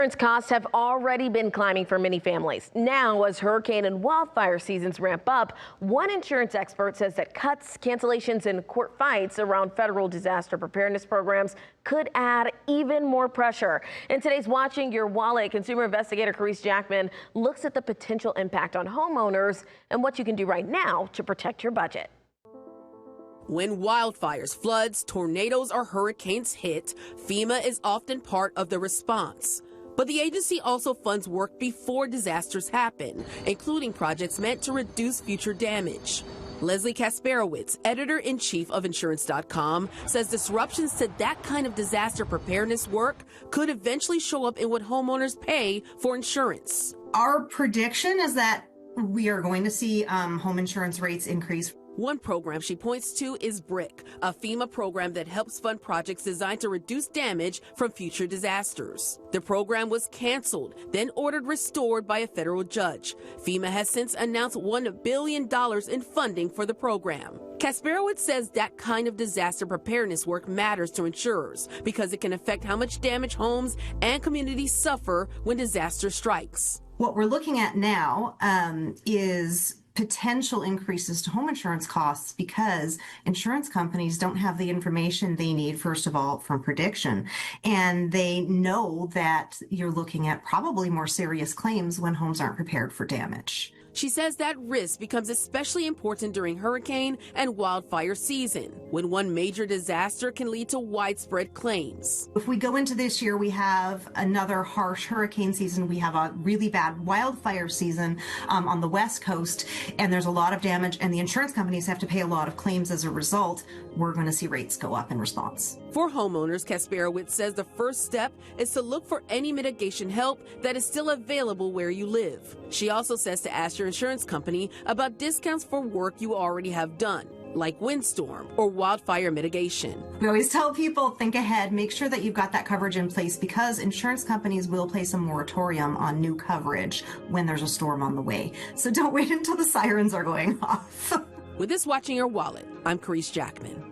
Insurance costs have already been climbing for many families. Now, as hurricane and wildfire seasons ramp up, one insurance expert says that cuts, cancellations, and court fights around federal disaster preparedness programs could add even more pressure. In today's Watching Your Wallet, consumer investigator Carice Jackman looks at the potential impact on homeowners and what you can do right now to protect your budget. When wildfires, floods, tornadoes, or hurricanes hit, FEMA is often part of the response. But the agency also funds work before disasters happen, including projects meant to reduce future damage. Leslie Kasperowicz, editor-in-chief of Insurance.com, says disruptions to that kind of disaster preparedness work could eventually show up in what homeowners pay for insurance. Our prediction is that we are going to see home insurance rates increase. One program she points to is BRIC, a FEMA program that helps fund projects designed to reduce damage from future disasters. The program was canceled, then ordered restored by a federal judge. FEMA has since announced $1 billion in funding for the program. Kasperowicz says that kind of disaster preparedness work matters to insurers because it can affect how much damage homes and communities suffer when disaster strikes. What we're looking at now is potential increases to home insurance costs because insurance companies don't have the information they need, first of all, from prediction. And they know that you're looking at probably more serious claims when homes aren't prepared for damage. She says that risk becomes especially important during hurricane and wildfire season, when one major disaster can lead to widespread claims. If we go into this year, we have another harsh hurricane season. We have a really bad wildfire season on the West Coast, and there's a lot of damage, and the insurance companies have to pay a lot of claims as a result. We're going to see rates go up in response. For homeowners, Kasperowicz says the first step is to look for any mitigation help that is still available where you live. She also says to ask your insurance company about discounts for work you already have done, like windstorm or wildfire mitigation. We always tell people, think ahead, make sure that you've got that coverage in place because insurance companies will place a moratorium on new coverage when there's a storm on the way. So don't wait until the sirens are going off. With this Watching Your Wallet, I'm Carice Jackman.